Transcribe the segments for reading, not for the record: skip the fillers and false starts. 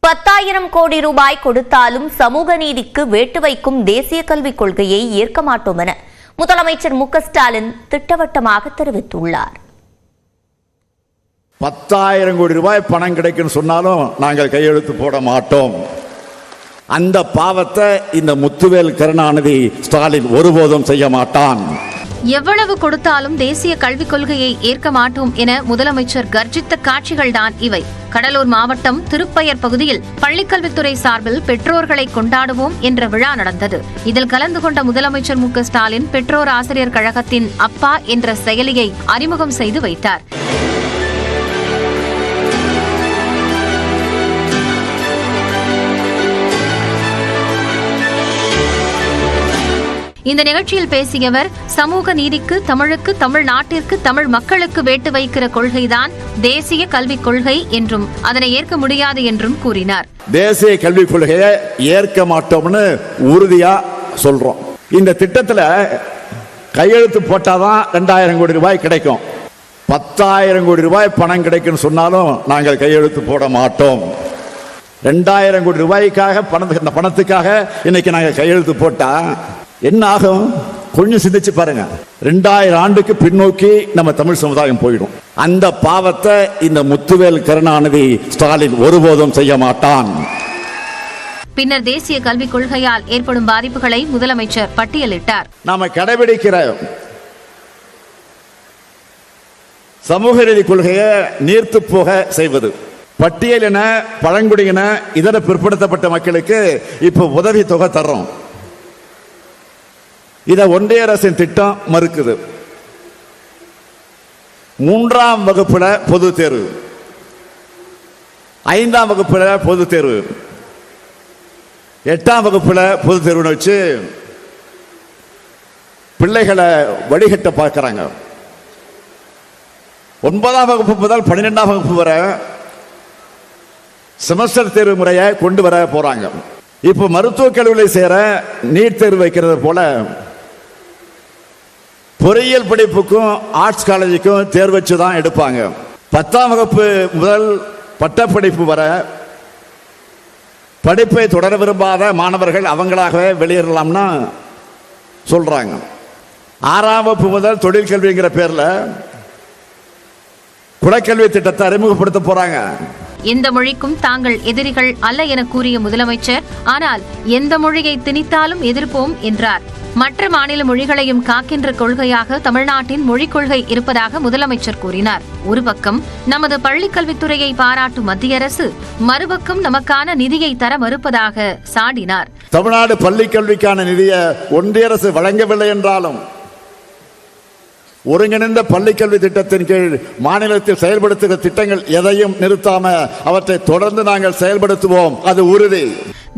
10,000 கோடி ரூபாய் கொடுத்தாலும் சமூக நீதிக்கு வேட்டு வைக்கும் தேசிய கல்விக் கொள்கையை ஏற்க மாட்டோம் என முதலமைச்சர் மு க ஸ்டாலின் திட்டவட்டமாக தெரிவித்துள்ளார். 10,000 கோடி ரூபாய் பணம் கிடைக்கும் சொன்னாலும் நாங்கள் கையெழுத்து போட மாட்டோம். அந்த பாவத்தை இந்த முத்துவேல் கருணாநிதி ஸ்டாலின் ஒருபோதும் செய்ய மாட்டான். எவ்வளவு கொடுத்தாலும் தேசிய கல்விக் கொள்கையை ஏற்க மாட்டோம் என முதலமைச்சர் கர்ஜித்த காட்சிகள்தான் இவை. கடலூர் மாவட்டம் திருப்பயர் பகுதியில் பள்ளிக்கல்வித்துறை சார்பில் பெற்றோர்களை கொண்டாடுவோம் என்ற விழா நடந்தது. இதில் கலந்து கொண்ட முதலமைச்சர் மு க ஸ்டாலின் பெற்றோர் ஆசிரியர் கழகத்தின் அப்பா என்ற செயலியை அறிமுகம் செய்து வைத்தார். இந்த நிகழ்ச்சியில் பேசிய அவர், சமூக நீதிக்கு, தமிழுக்கு, தமிழ்நாட்டிற்கு, தமிழ் மக்களுக்கு வேட்டு வைக்கிற கொள்கைதான் தேசிய கல்விக் கொள்கை என்றும் அதனை ஏற்க முடியாது என்றும் கூறினார். தேசிய கல்விக் கொள்கையை ஏற்க மாட்டோம்னு உறுதியா சொல்றோம். இந்த திட்டத்தில் கையெழுத்து போட்டாதான் 2,000 கோடி ரூபாய் கிடைக்கும். 10,000 கோடி ரூபாய் பணம் கிடைக்கும் சொன்னாலும் நாங்கள் கையெழுத்து போட மாட்டோம். 2,000 கோடி ரூபாய்க்காக பணத்துக்காக இன்னைக்கு நாங்கள் கையெழுத்து போட்டா என்ன ஆகும்? கொஞ்சம் சிந்திச்சு பாருங்க. 2000 ஆண்டுக்கு பின்னோக்கி நம்ம தமிழ் சமுதாயம் போயிடும். அந்த பாவத்தை இந்த முத்துவேல் கருணாநிதி ஸ்டாலின் ஒருபோதும் செய்ய மாட்டான். பின்னர் தேசிய கல்விக் கொள்கையால் ஏற்படும் பாதிப்புகளை முதலமைச்சர் பட்டியலிட்டார். நாம கடைபிடிக்கிற சமூக நீதி கொள்கையை நீர்த்து போக செய்வது, பட்டியலின, பழங்குடியின, இதர பிற்படுத்தப்பட்ட மக்களுக்கு இப்ப உதவி தொகை தர்றோம். இதை ஒன்றிய அரசின் திட்டம் மறுக்குது. 3ஆம் வகுப்புல பொது தேர்வு, 5ஆம் வகுப்புல பொது தேர்வு, 8ஆம் வகுப்புல பொது தேர்வுன்னு வச்சு பிள்ளைகளை வடிகட்ட பார்க்கிறாங்க. 9ஆம் வகுப்பு முதல் 12ஆம் வகுப்பு வரை செமஸ்டர் தேர்வு முறையை கொண்டு வர போறாங்க. இப்ப மருத்துவக் கல்லூரியில் சேர நீட் தேர்வு வைக்கிறது போல பொறியியல் படிப்புக்கும் ஆர்ட்ஸ் காலேஜுக்கும் தேர்வு வச்சு தான் எடுப்பாங்க. 10ஆம் வகுப்பு முதல் பட்டப்படிப்பு வர படிப்பை தொடர விரும்பாத மாணவர்கள் அவங்களாகவே வெளியேறலாம்னா சொல்றாங்க. 6ஆம் வகுப்பு முதல் தொழில் கல்விங்கிற பேர்ல குலக்கல்வி திட்டத்தை அறிமுகப்படுத்த போறாங்க. எந்த மொழிக்கும் தாங்கள் எதிரிகள் அல்ல என கூறிய முதலமைச்சர், ஆனால் எந்த மொழியை திணித்தாலும் எதிர்ப்போம் என்றார். மற்ற மாநில மொழிகளையும் காக்கின்ற கொள்கையாக தமிழ்நாட்டின் மொழிக் கொள்கை இருப்பதாக முதலமைச்சர் கூறினார். ஒரு பக்கம் நமது பள்ளிக்கல்வித்துறையை பாராட்டும் மத்திய அரசு, மறுபக்கம் நமக்கான நிதியை தர மறுப்பதாக சாடினார். தமிழ்நாடு பள்ளிக்கல்விக்கான நிதியை ஒன்றிய அரசு வழங்கவில்லை என்றாலும் ஒருங்கிணைந்த பள்ளிக்கல்வி திட்டத்தின் கீழ் மாநிலத்தில் செயல்படுத்துகிற திட்டங்கள் எதையும் நிறுத்தாம அவற்றை தொடர்ந்து நாங்கள் செயல்படுத்துவோம், அது உறுதி.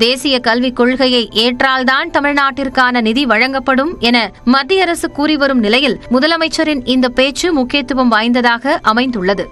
தேசிய கல்விக் கொள்கையை ஏற்றால்தான் தமிழ்நாட்டிற்கான நிதி வழங்கப்படும் என மத்திய அரசு கூறி வரும் நிலையில் முதலமைச்சரின் இந்த பேச்சு முக்கியத்துவம் வாய்ந்ததாக அமைந்துள்ளது.